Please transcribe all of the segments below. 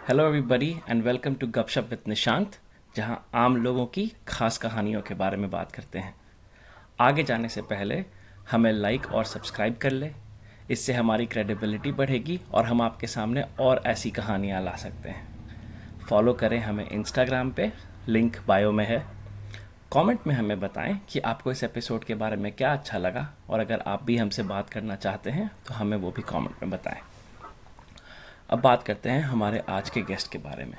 Hello everybody and welcome to Gupshup with Nishant, जहां आम लोगों की खास कहानियों के बारे में बात करते हैं। आगे जाने से पहले हमें लाइक और सब्सक्राइब कर ले। इससे हमारी क्रेडिबिलिटी बढ़ेगी और हम आपके सामने और ऐसी कहानियां ला सकते हैं। फॉलो करें हमें इंस्टाग्राम पे, लिंक बायो में है। कमेंट में हमें बताएं कि आपको इस एपिसोड के बारे में क्या अच्छा लगा, और अगर आप भी हमसे बात करना चाहते हैं तो हमें वो भी कमेंट में बताएं। अब बात करते हैं हमारे आज के गेस्ट के बारे में।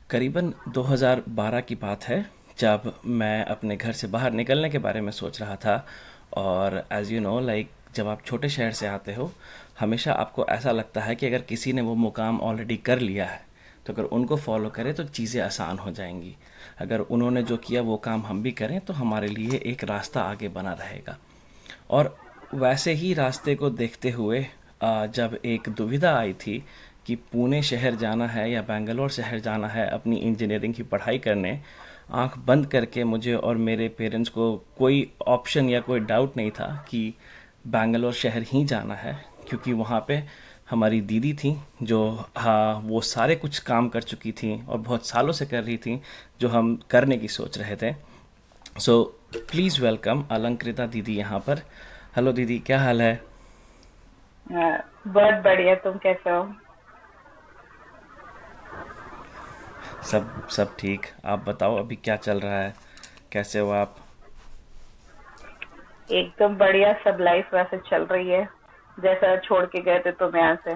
करीबन 2012 की बात है, जब मैं अपने घर से बाहर निकलने के बारे में सोच रहा था। और एज़ यू नो, लाइक जब आप छोटे शहर से आते हो, हमेशा आपको ऐसा लगता है कि अगर किसी ने वो मुकाम ऑलरेडी कर लिया है तो अगर उनको फॉलो करें तो चीज़ें आसान हो जाएंगी। अगर उन्होंने जो किया वो काम हम भी करें तो हमारे लिए एक रास्ता आगे बना रहेगा। और वैसे ही रास्ते को देखते हुए जब एक दुविधा आई थी कि पुणे शहर जाना है या बेंगलोर शहर जाना है अपनी इंजीनियरिंग की पढ़ाई करने, आंख बंद करके मुझे और मेरे पेरेंट्स को कोई ऑप्शन या कोई डाउट नहीं था कि बेंगलोर शहर ही जाना है, क्योंकि वहाँ पे हमारी दीदी थी जो, हाँ, वो सारे कुछ काम कर चुकी थी और बहुत सालों से कर रही थी जो हम करने की सोच रहे थे। सो प्लीज़ वेलकम अलंकृता दीदी यहाँ पर। हेलो दीदी, क्या हाल है? बहुत बढ़िया। तुम कैसे हो? सब सब ठीक। आप बताओ अभी क्या चल रहा है, कैसे हो आप? एकदम बढ़िया। सब लाइफ वैसे चल रही है जैसा छोड़ के गए थे तुम यहाँ से।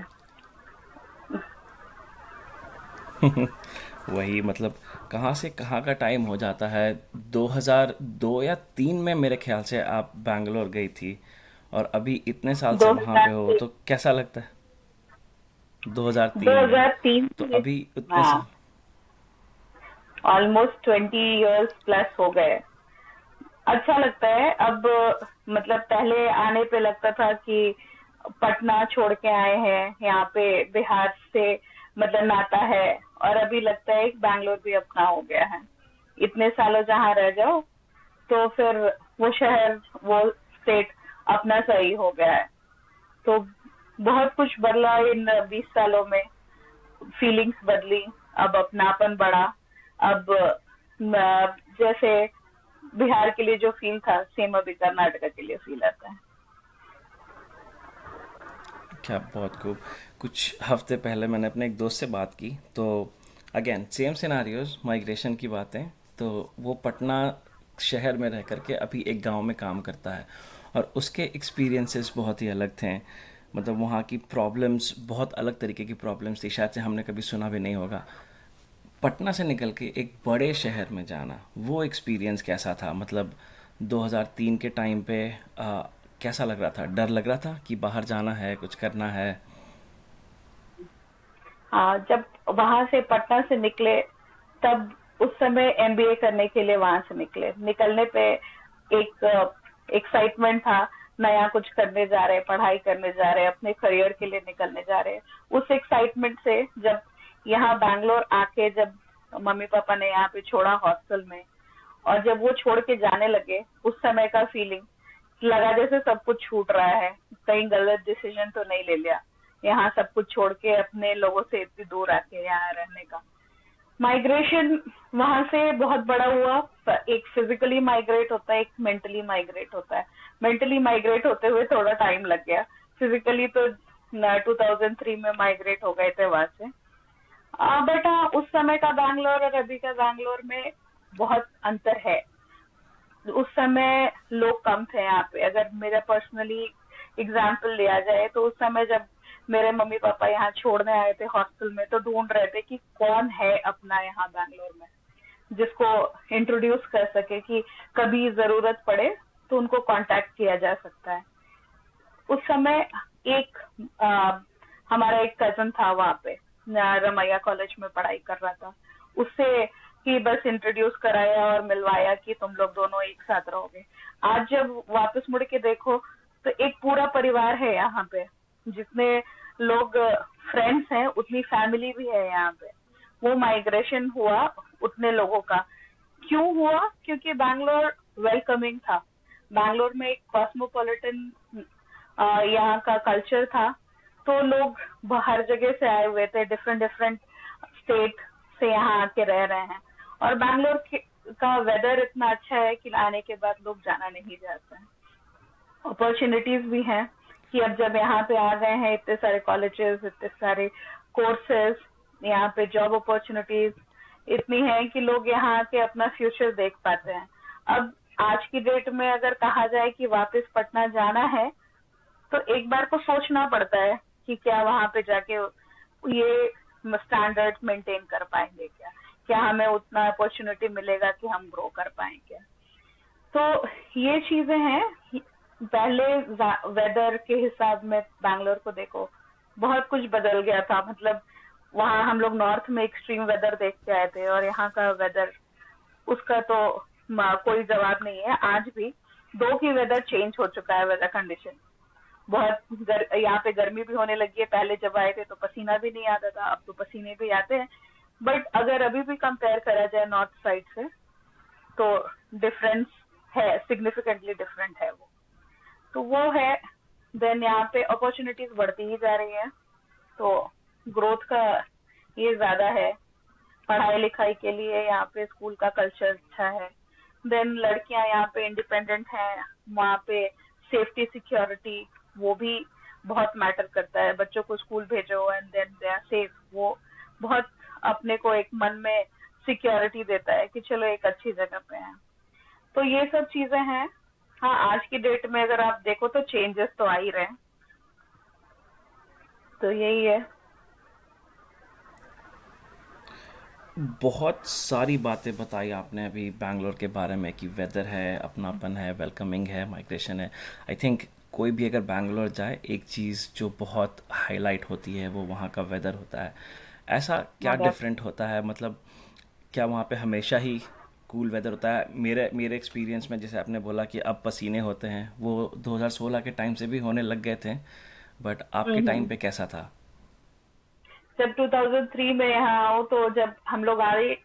वही मतलब, कहाँ से कहाँ का टाइम हो जाता है। 2002 या 3 में मेरे ख्याल से आप बैंगलोर गई थी, और अभी इतने साल से दो वहाँ पे हजार हो तीन तो कैसा लगता है? 2003 दो में? हजार तीन तो से। अभी उतने हाँ, साल। ऑलमोस्ट 20 इयर्स प्लस हो गए। अच्छा लगता है अब। मतलब पहले आने पे लगता था कि पटना छोड़ के आए हैं, यहाँ पे बिहार से मतलब नाता है। और अभी लगता है कि बैंगलोर भी अपना हो गया है। इतने सालों जहाँ रह जाओ तो फिर वो शहर, वो स्टेट अपना सही हो गया है। तो बहुत कुछ बदला इन 20 सालों में। फीलिंग्स बदली। अब अपनापन बढ़ा। अब जैसे बिहार के लिए जो फील था सेम अभी कर्नाटका के लिए फील आता है। क्या बहुत खूब। कुछ हफ्ते पहले मैंने अपने एक दोस्त से बात की, तो अगेन सेम सिनारियोज, माइग्रेशन की बातें। तो वो पटना शहर में रह करके अभी एक गांव में काम करता है, और उसके एक्सपीरियंसेस बहुत ही अलग थे। मतलब वहाँ की प्रॉब्लम्स बहुत अलग तरीके की प्रॉब्लम्स थी, शायद से हमने कभी सुना भी नहीं होगा। पटना से निकल के एक बड़े शहर में जाना, वो एक्सपीरियंस कैसा था? मतलब 2003 के टाइम पे कैसा लग रहा था? डर लग रहा था कि बाहर जाना है, कुछ करना है? हाँ, जब वहां से पटना से निकले तब उस समय एमबीए करने के लिए वहां से निकले। निकलने पे एक एक्साइटमेंट था। नया कुछ करने जा रहे हैं, पढ़ाई करने जा रहे हैं, अपने करियर के लिए निकलने जा रहे हैं। उस एक्साइटमेंट से जब यहाँ बैंगलोर आके, जब मम्मी पापा ने यहाँ पे छोड़ा हॉस्टल में, और जब वो छोड़ के जाने लगे, उस समय का फीलिंग लगा जैसे सब कुछ छूट रहा है। कहीं गलत डिसीजन तो नहीं ले लिया यहाँ सब कुछ छोड़ के अपने लोगों से इतनी दूर आके यहाँ रहने का। माइग्रेशन वहां से बहुत बड़ा हुआ। एक फिजिकली माइग्रेट होता है, एक मेंटली माइग्रेट होता है। मेंटली माइग्रेट होते हुए थोड़ा टाइम लग गया। फिजिकली तो 2003 में माइग्रेट हो गए थे वहां से। बट हाँ, उस समय का बैंगलोर और अभी का बैंगलोर में बहुत अंतर है। उस समय लोग कम थे यहाँ पे। अगर मेरा पर्सनली एग्जाम्पल लिया जाए तो उस समय जब मेरे मम्मी पापा यहाँ छोड़ने आए थे हॉस्टल में, तो ढूंढ रहे थे कि कौन है अपना यहाँ बैंगलोर में जिसको इंट्रोड्यूस कर सके, कि कभी जरूरत पड़े तो उनको कांटेक्ट किया जा सकता है। उस समय एक आ, हमारा एक कजन था वहाँ पे, रमैया कॉलेज में पढ़ाई कर रहा था। उससे ही बस इंट्रोड्यूस कराया और मिलवाया कि तुम लोग दोनों एक साथ रहोगे। आज जब वापस मुड़ के देखो तो एक पूरा परिवार है यहाँ पे। जितने लोग फ्रेंड्स हैं उतनी फैमिली भी है यहाँ पे। वो माइग्रेशन हुआ उतने लोगों का। क्यों हुआ? क्योंकि बैंगलोर वेलकमिंग था। बैंगलोर में एक कॉस्मोपॉलिटन यहाँ का कल्चर था। तो लोग हर जगह से आए हुए थे, डिफरेंट डिफरेंट स्टेट से यहाँ आके रह रहे हैं, और बैंगलोर का वेदर इतना अच्छा है कि आने के बाद लोग जाना नहीं चाहते हैं। अपॉर्चुनिटीज भी हैं कि अब जब यहाँ पे आ गए हैं, इतने सारे कॉलेजेस, इतने सारे कोर्सेज, यहाँ पे जॉब अपॉर्चुनिटीज इतनी है कि लोग यहाँ आके अपना फ्यूचर देख पाते हैं। अब आज की डेट में अगर कहा जाए कि वापस पटना जाना है, तो एक बार को सोचना पड़ता है कि क्या वहां पे जाके ये स्टैंडर्ड मेंटेन कर पाएंगे, क्या हमें उतना अपॉर्चुनिटी मिलेगा कि हम ग्रो कर पाएंगे। तो ये चीजें हैं। पहले वेदर के हिसाब में बैंगलोर को देखो, बहुत कुछ बदल गया था। मतलब वहाँ हम लोग नॉर्थ में एक्सट्रीम वेदर देख के आए थे, और यहाँ का वेदर, उसका तो कोई जवाब नहीं है। आज भी दो की वेदर चेंज हो चुका है, वेदर कंडीशन बहुत यहाँ पे गर्मी भी होने लगी है। पहले जब आए थे तो पसीना भी नहीं आता था, अब तो पसीने भी आते हैं। बट अगर अभी भी कंपेयर करा जाए नॉर्थ साइड से, तो डिफरेंस है, सिग्निफिकेंटली डिफरेंट है वो। तो वो है। देन यहाँ पे अपॉर्चुनिटीज बढ़ती ही जा रही है, तो ग्रोथ का ये ज्यादा है। पढ़ाई लिखाई के लिए यहाँ पे स्कूल का कल्चर अच्छा है। देन लड़कियां यहाँ पे इंडिपेंडेंट हैं, वहाँ पे सेफ्टी सिक्योरिटी वो भी बहुत मैटर करता है। बच्चों को स्कूल भेजो and then they are safe, वो बहुत अपने को एक मन में सिक्योरिटी देता है कि चलो एक अच्छी जगह पे हैं। तो ये सब चीजें हैं। हाँ, आज की डेट में अगर आप देखो तो चेंजेस तो आ ही रहे हैं। तो यही है। बहुत सारी बातें बताई आपने अभी बैंगलोर के बारे में कि वेदर है, अपनापन है, वेलकमिंग है, माइग्रेशन है। आई थिंक कोई भी अगर बैंगलोर जाए, एक चीज़ जो बहुत हाईलाइट होती है वो वहाँ का वेदर होता है। ऐसा क्या मगर डिफरेंट होता है? मतलब क्या वहाँ पे हमेशा ही कूल वेदर होता है? मेरे मेरे एक्सपीरियंस में, जैसे आपने बोला कि अब पसीने होते हैं, वो 2016 के टाइम से भी होने लग गए थे, बट आपके टाइम पे कैसा था? जब 2003 में यहाँ आओ, तो जब हम लोग आए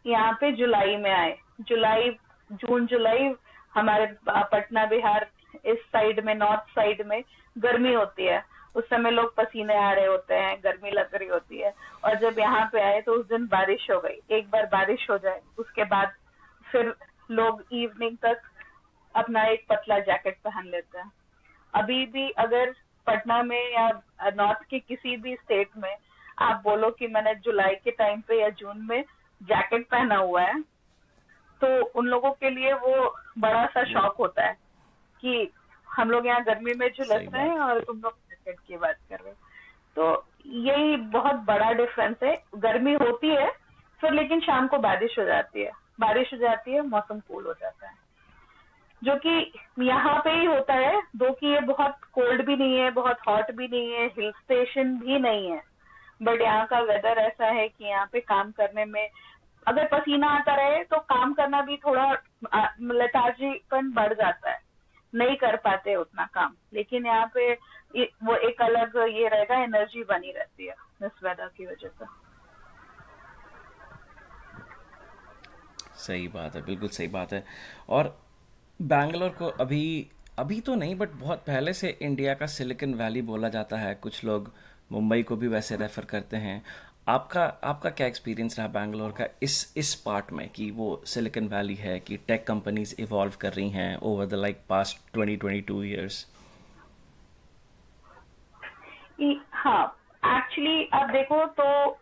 यहाँ पे जुलाई में आए। जुलाई, जून जुलाई हमारे पटना बिहार इस साइड में, नॉर्थ साइड में गर्मी होती है। उस समय लोग पसीने आ रहे होते हैं, गर्मी लग रही होती है। और जब यहाँ पे आए तो उस दिन बारिश हो गई। एक बार बारिश हो जाए, उसके बाद फिर लोग इवनिंग तक अपना एक पतला जैकेट पहन लेते हैं। अभी भी अगर पटना में या नॉर्थ के किसी भी स्टेट में आप बोलो कि मैंने जुलाई के टाइम पे या जून में जैकेट पहना हुआ है, तो उन लोगों के लिए वो बड़ा सा वो शॉक होता है कि हम लोग यहाँ गर्मी में झुलस सही रहे हैं बात। और तुम लोग जैकेट की बात कर रहे हो। तो यही बहुत बड़ा डिफरेंस है। गर्मी होती है, फिर लेकिन शाम को बारिश हो जाती है, बारिश हो जाती है, मौसम कूल हो जाता है, जो कि यहाँ पे ही होता है। दो कि ये बहुत कोल्ड भी नहीं है, बहुत हॉट भी नहीं है, हिल स्टेशन भी नहीं है, बट यहाँ का वेदर ऐसा है कि यहाँ पे काम करने में अगर पसीना आता रहे तो काम करना भी थोड़ा लेथार्जीपन बढ़ जाता है, नहीं कर पाते उतना काम। लेकिन यहाँ पे वो एक अलग ये रहेगा, एनर्जी बनी रहती है इस वेदर की वजह से। सही बात है, बिल्कुल सही बात है। और बैंगलोर को अभी अभी तो नहीं, बट बहुत पहले से इंडिया का सिलिकॉन वैली बोला जाता है। कुछ लोग मुंबई को भी वैसे रेफर करते हैं। आपका आपका क्या एक्सपीरियंस रहा बैंगलोर का इस पार्ट में, कि वो सिलिकॉन वैली है, कि टेक कंपनीज इवॉल्व कर रही हैं over the like past 20-22 years? हाँ, एक्चुअली आप देखो तो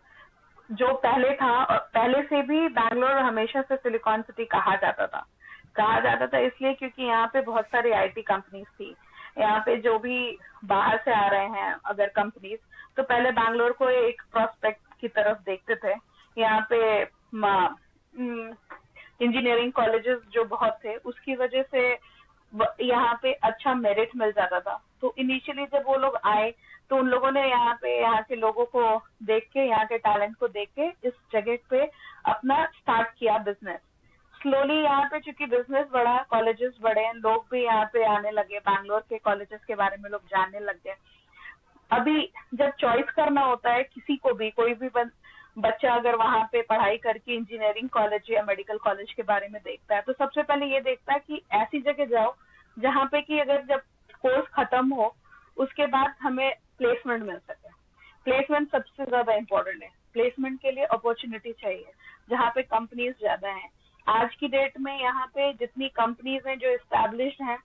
जो पहले था, पहले से भी बैंगलोर हमेशा से सिलिकॉन सिटी कहा जाता था। कहा जाता था इसलिए क्योंकि यहाँ पे बहुत सारी आईटी कंपनीज थी। यहाँ पे जो भी बाहर से आ रहे हैं अगर कंपनीज, तो पहले बैंगलोर को एक प्रोस्पेक्ट की तरफ देखते थे। यहाँ पे इंजीनियरिंग कॉलेजेस जो बहुत थे, उसकी वजह से यहाँ पे अच्छा मेरिट मिल जाता था। तो इनिशियली जब वो लोग आए, तो उन लोगों ने यहाँ पे, यहाँ के लोगों को देख के, यहाँ के टैलेंट को देख के इस जगह पे अपना स्टार्ट किया बिजनेस। स्लोली यहाँ पे चूंकि बिजनेस बढ़ा, कॉलेजेस बढ़े, लोग भी यहाँ पे आने लगे, बैंगलोर के कॉलेजेस के बारे में लोग जानने लग गए। अभी जब चॉइस करना होता है किसी को भी, कोई भी बच्चा अगर वहाँ पे पढ़ाई करके इंजीनियरिंग कॉलेज या मेडिकल कॉलेज के बारे में देखता है, तो सबसे पहले ये देखता है कि ऐसी जगह जाओ जहाँ पे कि अगर जब कोर्स खत्म हो, उसके बाद हमें प्लेसमेंट मिल सके। प्लेसमेंट सबसे ज्यादा इम्पोर्टेंट है। प्लेसमेंट के लिए अपॉर्चुनिटी चाहिए जहाँ पे कंपनीज ज्यादा हैं। आज की डेट में यहाँ पे जितनी कंपनीज हैं जो एस्टैब्लिश्ड हैं,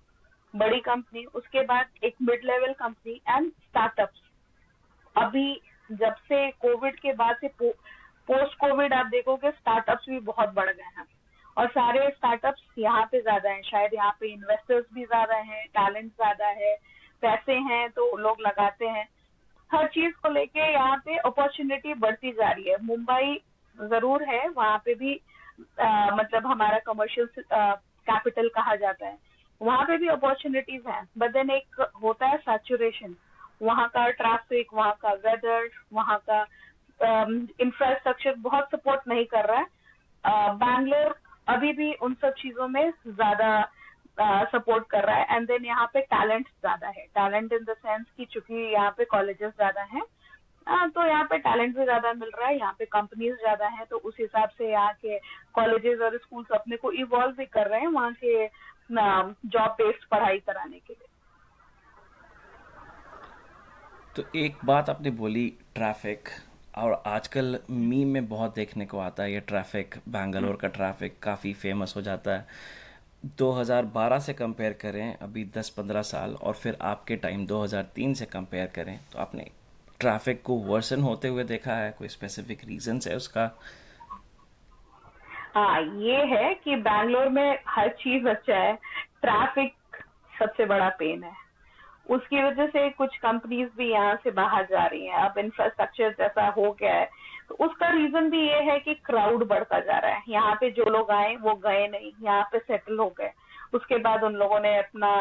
बड़ी कंपनी, उसके बाद एक mid level company and startups. अभी जब से कोविड के बाद से पोस्ट कोविड आप देखोगे स्टार्टअप्स भी बहुत बढ़ गए हैं, और सारे स्टार्टअप्स यहाँ पे ज्यादा हैं। शायद यहाँ पे इन्वेस्टर्स भी ज्यादा हैं, टैलेंट ज्यादा है, पैसे हैं तो लोग लगाते हैं। हर चीज को लेके यहाँ पे अपॉर्चुनिटी बढ़ती जा रही है। मुंबई जरूर है, वहाँ पे भी मतलब हमारा कमर्शियल कैपिटल कहा जाता है, वहाँ पे भी अपॉर्चुनिटीज हैं। बट देन एक होता है सैचुरेशन, वहाँ का ट्रैफिक, वहाँ का वेदर, वहाँ का इंफ्रास्ट्रक्चर बहुत सपोर्ट नहीं कर रहा है। बैंगलोर अभी भी उन सब चीजों में ज्यादा सपोर्ट कर रहा है। एंड देन यहाँ पे टैलेंट ज्यादा है, टैलेंट इन द सेंस कि चूंकि यहाँ पे कॉलेजेस ज्यादा हैं, तो यहाँ पे टैलेंट भी ज्यादा मिल रहा है, यहाँ पे कंपनीज ज्यादा हैं, तो उस हिसाब से यहाँ के कॉलेजेस और स्कूल्स अपने को इवॉल्व भी कर रहे हैं वहाँ के जॉब बेस्ड पढ़ाई कराने के लिए। तो एक बात आपने बोली ट्रैफिक, और आजकल मीम में बहुत देखने को आता है ये ट्रैफिक। बैंगलोर का ट्रैफिक काफ़ी फेमस हो जाता है। 2012 से कंपेयर करें अभी 10-15 साल, और फिर आपके टाइम 2003 से कंपेयर करें, तो आपने ट्रैफिक को वर्सन होते हुए देखा है? कोई स्पेसिफिक रीजंस है उसका? हाँ, ये है कि बैंगलोर में हर चीज अच्छा है, ट्रैफिक सबसे बड़ा पेन है। उसकी वजह से कुछ कंपनीज भी यहाँ से बाहर जा रही हैं। अब इंफ्रास्ट्रक्चर जैसा हो गया है, तो उसका रीजन भी ये है कि क्राउड बढ़ता जा रहा है। यहाँ पे जो लोग आए वो गए नहीं, यहाँ पे सेटल हो गए। उसके बाद उन लोगों ने अपना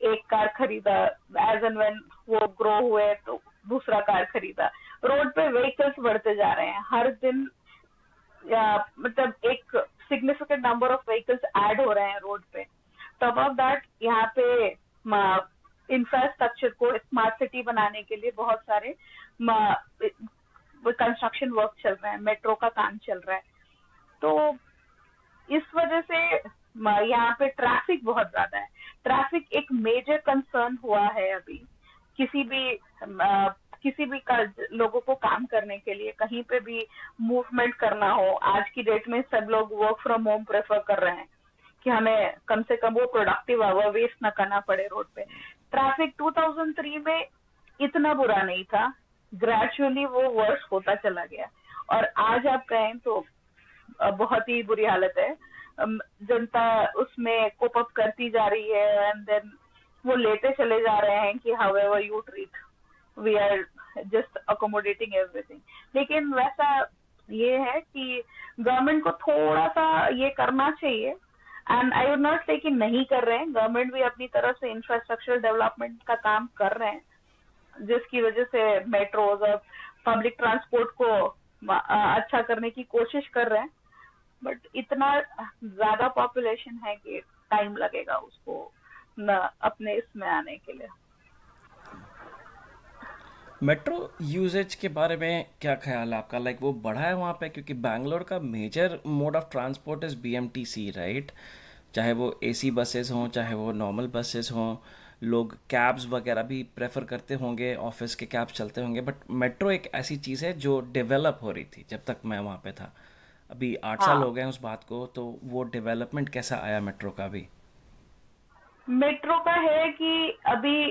एक कार खरीदा, एज एंड व्हेन वो ग्रो हुए तो दूसरा कार खरीदा। रोड पे व्हीकल्स बढ़ते जा रहे हैं हर दिन, मतलब एक significant number of vehicles add हो रहे हैं रोड पे। टॉप ऑफ दैट यहाँ पे इंफ्रास्ट्रक्चर को स्मार्ट सिटी बनाने के लिए बहुत सारे कंस्ट्रक्शन वर्क चल रहे हैं, मेट्रो का काम चल रहा है। तो इस वजह से यहाँ पे ट्रैफिक बहुत ज्यादा है। ट्रैफिक एक मेजर कंसर्न हुआ है अभी। किसी भी लोगों को काम करने के लिए कहीं पे भी मूवमेंट करना हो, आज की डेट में सब लोग वर्क फ्रॉम होम प्रेफर कर रहे हैं कि हमें कम से कम वो प्रोडक्टिव आवर वेस्ट ना करना पड़े रोड पे। ट्रैफिक 2003 में इतना बुरा नहीं था, ग्रेजुअली वो वर्स होता चला गया, और आज आप कहें तो बहुत ही बुरी हालत है। जनता उसमें कोप अप करती जा रही है, एंड देन वो लेते चले जा रहे हैं कि however you treat, we are just accommodating everything. लेकिन वैसा ये है कि गवर्नमेंट को थोड़ा सा ये करना चाहिए, एंड आई वुड नॉट से कि नहीं कर रहे हैं, गवर्नमेंट भी अपनी तरफ से इंफ्रास्ट्रक्चर डेवलपमेंट का काम कर रहे हैं, जिसकी वजह से मेट्रोज और पब्लिक ट्रांसपोर्ट को अच्छा करने की कोशिश कर रहे हैं। बट इतना ज्यादा पॉपुलेशन है कि टाइम लगेगा उसको न अपने इसमें आने के लिए। मेट्रो यूजेज के बारे में क्या ख्याल है आपका? लाइक वो बढ़ा है वहाँ पे? क्योंकि बैंगलोर का major mode of transport is BMTC, right? चाहे वो एसी बसेस हों, चाहे वो नॉर्मल बसेस हों, लोग कैब्स वगैरह भी प्रेफर करते होंगे, ऑफिस के कैब्स चलते होंगे। बट मेट्रो एक ऐसी चीज़ है जो डेवलप हो रही थी जब तक मैं वहाँ पे था। अभी 8 साल हो हाँ, गए हैं उस बात को, तो वो डेवलपमेंट कैसा आया मेट्रो का भी? मेट्रो का है कि अभी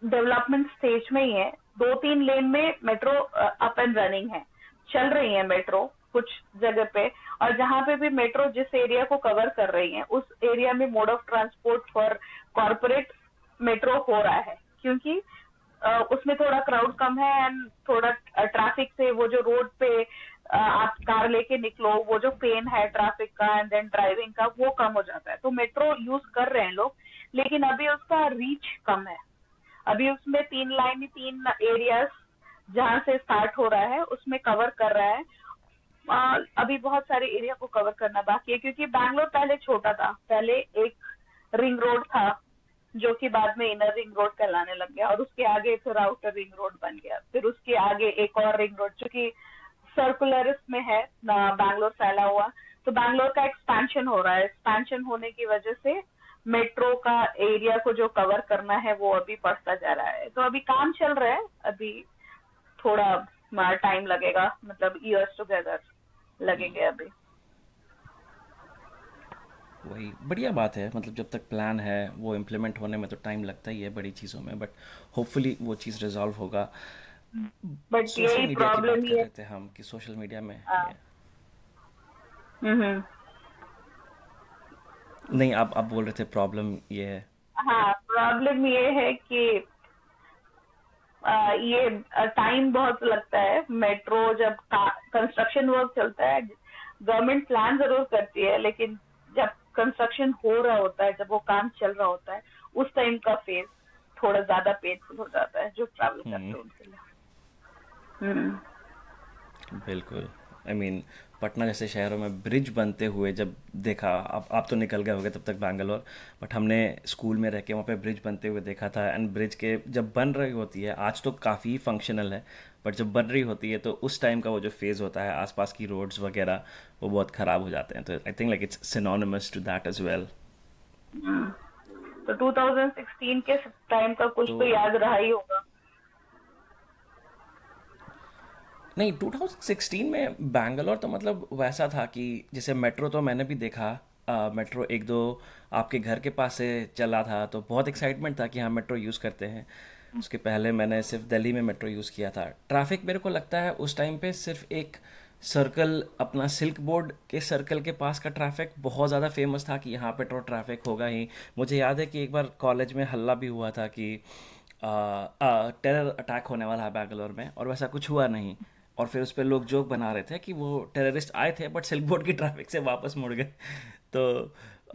डेवलपमेंट स्टेज में ही है। 2-3 लेन में मेट्रो अप एंड रनिंग है, चल रही है मेट्रो कुछ जगह पे। और जहाँ पे भी मेट्रो जिस एरिया को कवर कर रही है, उस एरिया में mode of transport for corporate metro हो रहा है, क्योंकि उसमें थोड़ा क्राउड कम है, एंड थोड़ा ट्रैफिक से वो जो रोड पे आप कार लेके निकलो, वो जो पेन है ट्रैफिक का एंड देन ड्राइविंग का, वो कम हो जाता है। तो मेट्रो यूज कर रहे हैं लोग, लेकिन अभी उसका रीच कम है। अभी उसमें 3 एरियाज जहाँ से स्टार्ट हो रहा है उसमें कवर कर रहा है। अभी बहुत सारे एरिया को कवर करना बाकी है, क्योंकि बैंगलोर पहले छोटा था। पहले एक रिंग रोड था जो कि बाद में इनर रिंग रोड कहलाने लग गया, और उसके आगे फिर आउटर रिंग रोड बन गया, फिर उसके आगे एक और रिंग रोड, चूंकि सर्कुलर में है ना बैंगलोर फैला हुआ। तो बैंगलोर का एक्सपेंशन हो रहा है, एक्सपेंशन होने की वजह से मेट्रो का एरिया को जो कवर करना है वो अभी बढ़ता जा रहा है। तो अभी काम चल रहा है, अभी थोड़ा टाइम लगेगा, मतलब ईयर्स टुगेदर लगेंगे अभी। वही बढ़िया बात है, मतलब जब तक प्लान है वो इम्प्लीमेंट होने में तो टाइम लगता ही है बड़ी चीज़ों में, बट होपफुली वो चीज़ रिजॉल्व होगा। बट सोशल यही मीडिया की प्रॉब्लम बात ही कर है। रहे थे हम कि सोशल मीडिया में हाँ। ये हम्म। नहीं, आप बोल रहे थे प्रॉब्लम ये है। हाँ, प्रॉब्लम ये है कि ये टाइम बहुत लगता है। मेट्रो जब कंस्ट्रक्शन वर्क चलता है, गवर्नमेंट प्लान जरूर करती है, लेकिन जब कंस्ट्रक्शन हो रहा होता है, जब वो काम चल रहा होता है, उस टाइम का फेज थोड़ा ज्यादा पेनफुल हो जाता है जो ट्रैवल हम्म। करते हैं उनके लिए। हम्म। बिल्कुल। आई मीन पटना जैसे शहरों में ब्रिज बनते हुए जब देखा, आप तो निकल गए होगे तब तक बैंगलोर, बट हमने स्कूल में रह के वहाँ पे ब्रिज बनते हुए देखा था। एंड ब्रिज के जब बन रही होती है, आज तो काफ़ी फंक्शनल है, बट जब बन रही होती है तो उस टाइम का वो जो फेज़ होता है, आसपास की रोड्स वगैरह वो बहुत ख़राब हो जाते हैं। तो I think like it's synonymous to that as well. Hmm. तो 2016 के टाइम का कुछ तो तो याद रहा ही होगा। नहीं, 2016 में बैंगलोर तो मतलब वैसा था कि जैसे मेट्रो तो मैंने भी देखा। मेट्रो एक दो आपके घर के पास से चला था तो बहुत एक्साइटमेंट था कि हाँ मेट्रो यूज़ करते हैं। उसके पहले मैंने सिर्फ दिल्ली में मेट्रो यूज़ किया था। ट्रैफिक मेरे को लगता है उस टाइम पे सिर्फ एक सर्कल, अपना सिल्क बोर्ड के सर्कल के पास का ट्रैफिक बहुत ज़्यादा फेमस था कि यहाँ पे तो ट्रैफिक होगा ही। मुझे याद है कि एक बार कॉलेज में हल्ला भी हुआ था कि टेरर अटैक होने वाला है बैंगलोर में, और वैसा कुछ हुआ नहीं। और फिर उस पर लोग जोक बना रहे थे कि वो टेररिस्ट आए थे बट सिल्क बोर्ड की ट्रैफिक से वापस मुड़ गए। तो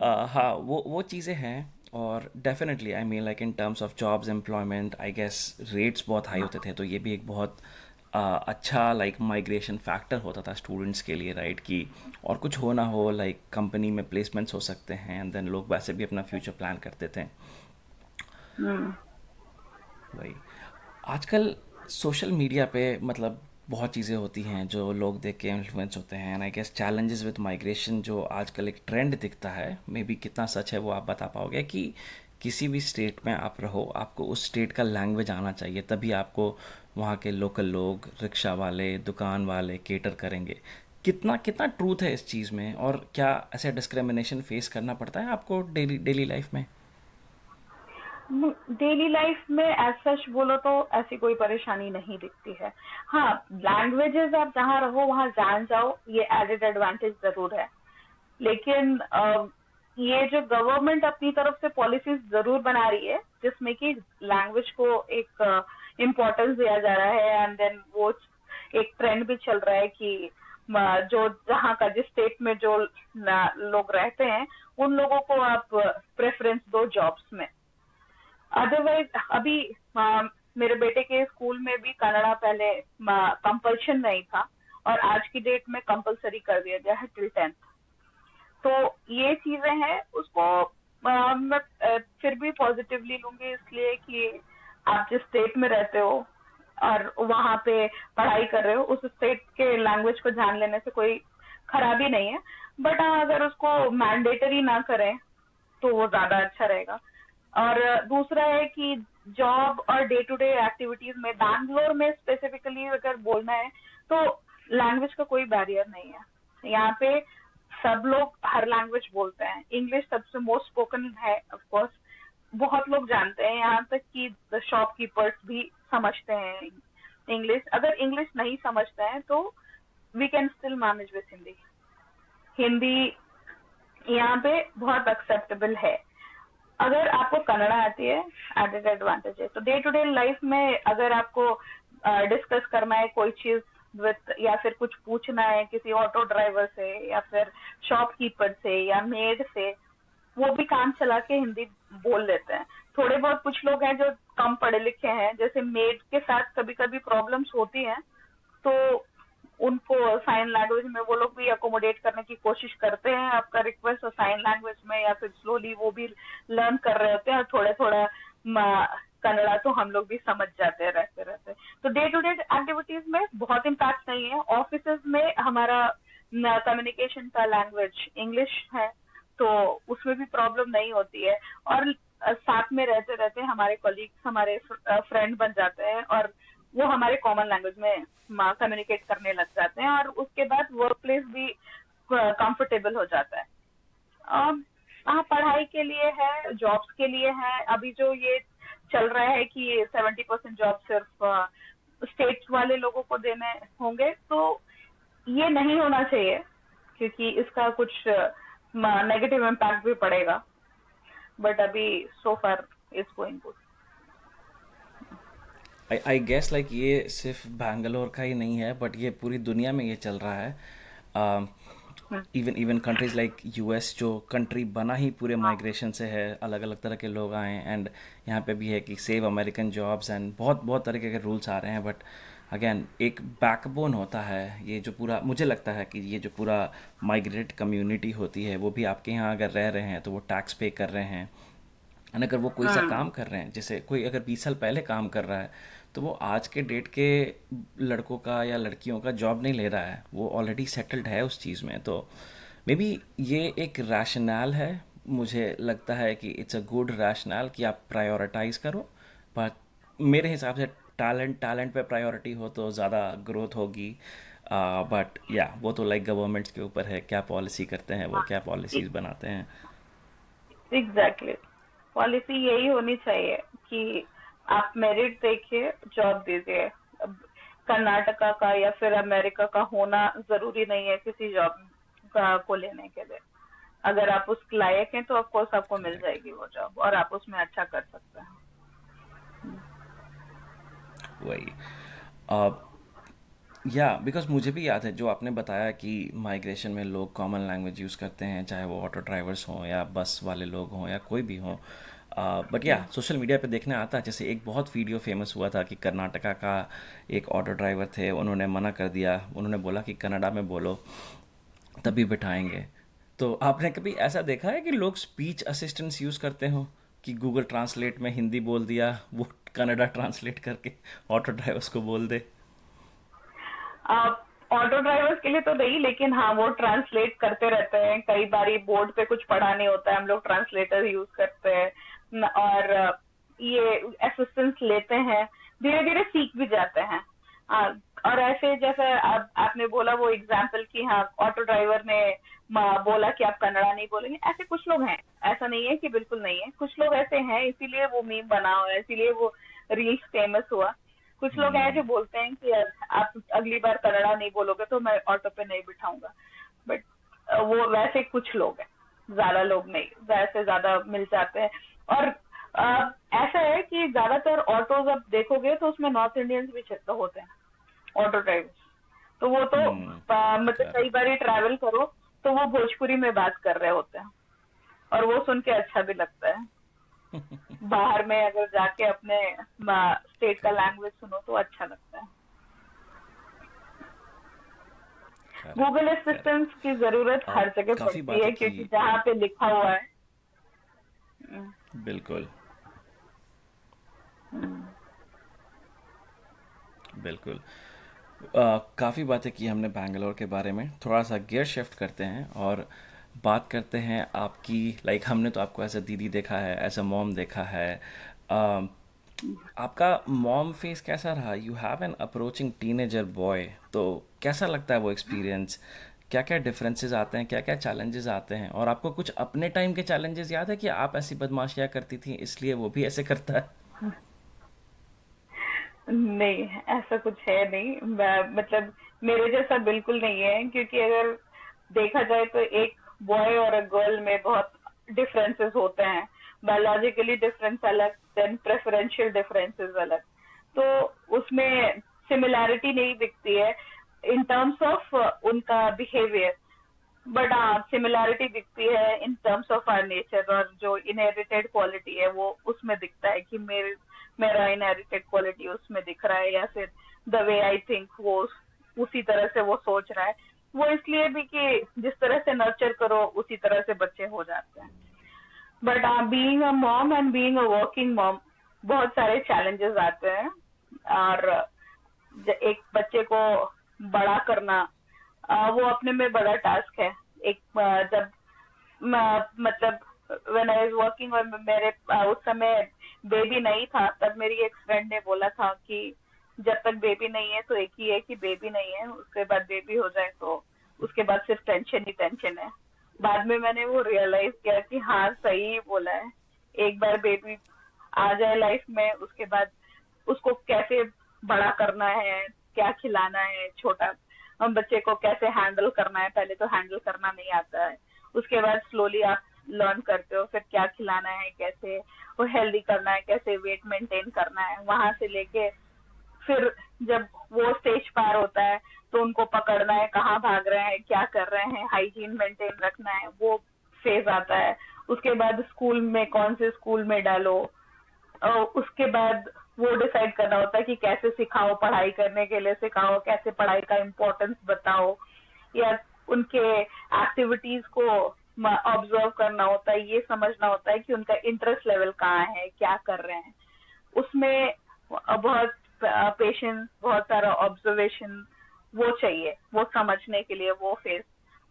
हाँ, वो चीज़ें हैं। और definitely I mean like in terms of jobs employment I guess rates बहुत हाई होते थे, तो ये भी एक बहुत अच्छा लाइक माइग्रेशन फैक्टर होता था स्टूडेंट्स के लिए, राइट? कि और कुछ हो ना हो लाइक कंपनी में प्लेसमेंट्स हो सकते हैं, एंड देन लोग वैसे भी अपना फ्यूचर प्लान करते थे। हम्म। वही आजकल सोशल मीडिया पे मतलब बहुत चीज़ें होती हैं जो लोग देख के इन्फ्लुएंस होते हैं, and I guess challenges with migration जो आजकल एक ट्रेंड दिखता है, मे बी कितना सच है वो आप बता पाओगे कि किसी भी स्टेट में आप रहो, आपको उस स्टेट का लैंग्वेज आना चाहिए, तभी आपको वहाँ के लोकल लोग, रिक्शा वाले, दुकान वाले केटर करेंगे। कितना कितना ट्रूथ है इस चीज़ में, और क्या ऐसे डिस्क्रिमिनेशन फेस करना पड़ता है आपको डेली डेली लाइफ में? डेली लाइफ में एज सच बोलो तो ऐसी कोई परेशानी नहीं दिखती है। हाँ, लैंग्वेजेस आप जहाँ रहो वहाँ जान जाओ, ये एडेड एडवांटेज जरूर है। लेकिन ये जो गवर्नमेंट अपनी तरफ से पॉलिसीज जरूर बना रही है जिसमें कि लैंग्वेज को एक इम्पोर्टेंस दिया जा रहा है, एंड देन वो एक ट्रेंड भी चल रहा है कि जो जहाँ का जिस स्टेट में जो लोग रहते हैं उन लोगों को आप प्रेफरेंस दो जॉब्स में। अदरवाइज अभी मेरे बेटे के स्कूल में भी कन्नड़ा पहले कंपल्शन नहीं था, और आज की डेट में कंपलसरी कर दिया गया है टिल 10th। तो ये चीजें हैं, उसको मैं फिर भी पॉजिटिवली लूंगी, इसलिए कि आप जिस स्टेट में रहते हो और वहां पे पढ़ाई कर रहे हो, उस स्टेट के लैंग्वेज को जान लेने से कोई खराबी नहीं है। बट हाँ, अगर उसको मैंडेटरी ना करें तो वो ज्यादा अच्छा रहेगा। और दूसरा है कि जॉब और डे टू डे एक्टिविटीज में बैंगलोर में स्पेसिफिकली अगर बोलना है तो लैंग्वेज का कोई बैरियर नहीं है। यहाँ पे सब लोग हर लैंग्वेज बोलते हैं। इंग्लिश सबसे मोस्ट स्पोकन है ऑफ कोर्स, बहुत लोग जानते हैं, यहाँ तक कि शॉपकीपर्स भी समझते हैं इंग्लिश। अगर इंग्लिश नहीं समझते हैं तो we can still manage with Hindi. Hindi यहाँ पे बहुत एक्सेप्टेबल है। अगर आपको कन्नड़ा आती है, एडेड एडवांटेज है। तो डे टू डे लाइफ में अगर आपको डिस्कस करना है कोई चीज विथ, या फिर कुछ पूछना है किसी ऑटो ड्राइवर से या फिर शॉपकीपर से या मेड से, वो भी काम चला के हिंदी बोल लेते हैं। थोड़े बहुत कुछ लोग हैं जो कम पढ़े लिखे हैं, जैसे मेड के साथ कभी कभी प्रॉब्लम्स होती हैं, तो उनको साइन लैंग्वेज में वो लोग भी अकोमोडेट करने की कोशिश करते हैं आपका रिक्वेस्ट, और साइन लैंग्वेज में, या फिर स्लोली वो भी लर्न कर रहे होते हैं, और थोड़ा थोड़ा कन्नड़ा तो हम लोग भी समझ जाते हैं रहते रहते। तो डे टू डे एक्टिविटीज में बहुत इम्पैक्ट नहीं है। ऑफिस में हमारा कम्युनिकेशन का लैंग्वेज इंग्लिश है, तो उसमें भी प्रॉब्लम नहीं होती है। और साथ में रहते रहते हमारे कॉलीग्स हमारे फ्रेंड बन जाते हैं, और वो हमारे कॉमन लैंग्वेज में कम्युनिकेट करने लग जाते हैं, और उसके बाद वर्क प्लेस भी कंफर्टेबल हो जाता है। हाँ, पढ़ाई के लिए है, जॉब्स के लिए है। अभी जो ये चल रहा है कि 70% जॉब सिर्फ स्टेट्स वाले लोगों को देने होंगे, तो ये नहीं होना चाहिए, क्योंकि इसका कुछ नेगेटिव इम्पैक्ट भी पड़ेगा। बट अभी so far is going good. I guess like ये सिर्फ बैंगलोर का ही नहीं है, बट ये पूरी दुनिया में ये चल रहा है। Even even countries like US, जो कंट्री बना ही पूरे माइग्रेशन से है, अलग अलग तरह के लोग आए, एंड यहाँ पे भी है कि सेव अमेरिकन जॉब्स, एंड बहुत बहुत तरीके के रूल्स आ रहे हैं। बट अगेन एक बैकबोन होता है ये जो पूरा, मुझे लगता है कि ये जो पूरा माइग्रेट कम्युनिटी होती है, वो भी आपके यहाँ अगर रह रहे हैं तो वो टैक्स पे कर रहे हैं। एंड अगर वो कोई सा काम कर रहे हैं, जैसे कोई अगर 20 साल पहले काम कर रहा है, तो वो आज के डेट के लड़कों का या लड़कियों का जॉब नहीं ले रहा है, वो ऑलरेडी सेटल्ड है उस चीज़ में। तो मे बी ये एक रैशनल है। मुझे लगता है कि इट्स अ गुड रैशनल कि आप प्रायोरिटाइज करो, बट मेरे हिसाब से टैलेंट टैलेंट पे प्रायोरिटी हो तो ज़्यादा ग्रोथ होगी। बट या वो तो लाइक गवर्नमेंट्स के ऊपर है, क्या पॉलिसी करते हैं वो, क्या पॉलिसीज़ बनाते हैं। एग्जैक्टली, पॉलिसी यही होनी चाहिए कि आप मेरिट देखिए, जॉब दीजिए। अब कर्नाटका का या फिर अमेरिका का होना जरूरी नहीं है किसी जॉब का को लेने के लिए। अगर आप उस लायक हैं तो ऑफकोर्स आपको मिल करेक्ट। जाएगी वो जॉब, और आप उसमें अच्छा कर सकते हैं। वही। या बिकॉज मुझे भी याद है जो आपने बताया कि माइग्रेशन में लोग कॉमन लैंग्वेज यूज़ करते हैं, चाहे वो ऑटो ड्राइवर्स हों या बस वाले लोग हों या कोई भी हों। बट या सोशल मीडिया पे देखने आता है, जैसे एक बहुत वीडियो फेमस हुआ था कि कर्नाटका का एक ऑटो ड्राइवर थे, उन्होंने मना कर दिया, उन्होंने बोला कि कन्नड़ा में बोलो तभी बिठाएंगे। तो आपने कभी ऐसा देखा है कि लोग स्पीच असिस्टेंट्स यूज़ करते हो, कि गूगल ट्रांसलेट में हिंदी बोल दिया, वो कन्नड़ा ट्रांसलेट करके ऑटो ड्राइवर्स को बोल दे। ऑटो ड्राइवर्स के लिए तो नहीं, लेकिन हाँ, वो ट्रांसलेट करते रहते हैं। कई बारी बोर्ड पे कुछ पढ़ा नहीं होता है, हम लोग ट्रांसलेटर यूज करते हैं। और ये असिस्टेंस लेते हैं, धीरे धीरे सीख भी जाते हैं। और ऐसे जैसे आपने बोला वो एग्जाम्पल कि हाँ, ऑटो ड्राइवर ने बोला कि आप कन्नड़ा नहीं बोलेंगे, ऐसे कुछ लोग हैं। ऐसा नहीं है कि बिल्कुल नहीं है, कुछ लोग ऐसे हैं, इसीलिए वो मीम बना हुआ है, इसीलिए वो रील्स फेमस हुआ। कुछ लोग हैं जो बोलते हैं कि आप अगली बार कन्नड़ा नहीं बोलोगे तो मैं ऑटो पे नहीं बिठाऊंगा। बट वो वैसे कुछ लोग हैं, ज्यादा लोग नहीं, वैसे ज्यादा मिल जाते हैं। और ऐसा है कि ज्यादातर ऑटोज अब देखोगे तो उसमें नॉर्थ इंडियंस भी तो होते हैं ऑटो ड्राइवर्स। तो वो तो मतलब कई करेक्ट। बार ट्रैवल करो तो वो भोजपुरी में बात कर रहे होते हैं, और वो सुन के अच्छा भी लगता है। बाहर में अगर जाके अपने स्टेट का करेक्ट। लैंग्वेज सुनो तो अच्छा लगता है। करेक्ट। गूगल असिस्टेंस की जरूरत हर जगह काफ़ी पड़ती है, बातें की। क्योंकि जहाँ पे लिखा हुआ है। हम्म, बिल्कुल। हम्म, बिल्कुल। काफ़ी बातें की हमने बैंगलोर के बारे में, थोड़ा सा गियर शिफ्ट करते हैं और बात करते हैं आपकी। लाइक हमने तो आपको एज अ दीदी देखा है, एज अ मॉम देखा है। अ, आपका मॉम फेस कैसा रहा? You have an approaching teenager boy, तो कैसा लगता है वो एक्सपीरियंस? क्या क्या डिफरेंसेस आते हैं, क्या क्या चैलेंजेस आते हैं, और आपको कुछ अपने टाइम के चैलेंजेस याद है कि आप ऐसी बदमाशियाँ करती थी इसलिए वो भी ऐसे करता है? नहीं, ऐसा कुछ है नहीं। मतलब मेरे जैसा बिल्कुल नहीं है, क्योंकि अगर देखा जाए तो एक बॉय और अ गर्ल में बहुत डिफरेंसेस होते हैं। बायोलॉजिकली डिफरेंस अलग, देन प्रेफरेंशियल डिफरेंसेस अलग। तो उसमें सिमिलैरिटी नहीं दिखती है इन टर्म्स ऑफ उनका बिहेवियर। बट हाँ, सिमिलैरिटी दिखती है in terms of our nature, और जो इनहेरिटेड क्वालिटी है वो उसमें दिखता है कि मेरा इनहेरिटेड क्वालिटी उसमें दिख रहा है, या फिर द वे आई थिंक वो उसी तरह से वो सोच रहा है। वो इसलिए भी कि जिस तरह से नर्चर करो उसी तरह से बच्चे हो जाते हैं। But being a mom and being a working mom, बहुत सारे चैलेंजेस आते हैं। और एक बच्चे को बड़ा करना, वो अपने में बड़ा टास्क है। एक जब मतलब व्हेन आई वाज वर्किंग, और मेरे उस समय बेबी नहीं था, तब मेरी एक फ्रेंड ने बोला था कि जब तक बेबी नहीं है तो एक ही है कि बेबी नहीं है, उसके बाद बेबी हो जाए तो उसके बाद सिर्फ टेंशन ही टेंशन है। बाद में मैंने वो रियलाइज किया कि हाँ सही ही बोला है, एक बार बेबी आ जाए लाइफ में उसके बाद उसको कैसे बड़ा करना है, क्या खिलाना है, छोटा हम बच्चे को कैसे हैंडल करना है, पहले तो हैंडल करना नहीं आता है, उसके बाद स्लोली आप लर्न करते हो फिर क्या खिलाना है, कैसे वो हेल्दी करना है, कैसे वेट मेंटेन करना है, वहां से लेके फिर जब वो स्टेज पार होता है तो उनको पकड़ना है, कहाँ भाग रहे हैं, क्या कर रहे हैं, हाइजीन मेंटेन रखना है, वो फेज आता है। उसके बाद स्कूल में कौन से स्कूल में डालो, उसके बाद वो डिसाइड करना होता है कि कैसे सिखाओ, पढ़ाई करने के लिए सिखाओ, कैसे पढ़ाई का इम्पोर्टेंस बताओ, या उनके एक्टिविटीज को ऑब्जर्व करना होता है, ये समझना होता है कि उनका इंटरेस्ट लेवल कहाँ है, क्या कर रहे हैं। उसमें बहुत पेशेंस, बहुत सारा ऑब्जर्वेशन वो चाहिए, वो समझने के लिए वो फेज।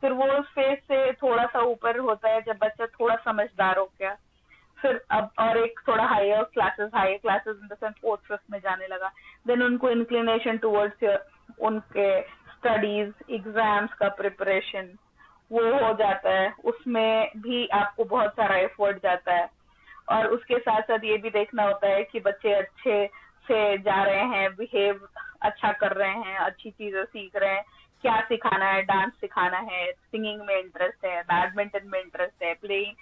फिर वो उस फेज से थोड़ा सा ऊपर होता है जब बच्चा थोड़ा समझदार हो गया, फिर अब और एक थोड़ा higher classes in the sense fourth fifth में जाने लगा, देन उनको इंक्लिनेशन टुवर्ड्स उनके स्टडीज, एग्जाम्स का प्रिपरेशन वो हो जाता है, उसमें भी आपको बहुत सारा एफर्ट जाता है। और उसके साथ साथ ये भी देखना होता है कि बच्चे अच्छे से जा रहे हैं, बिहेव अच्छा कर रहे हैं, अच्छी चीजें सीख रहे हैं, क्या सिखाना है, डांस सिखाना है, सिंगिंग में इंटरेस्ट है, बैडमिंटन में इंटरेस्ट है, प्लेइंग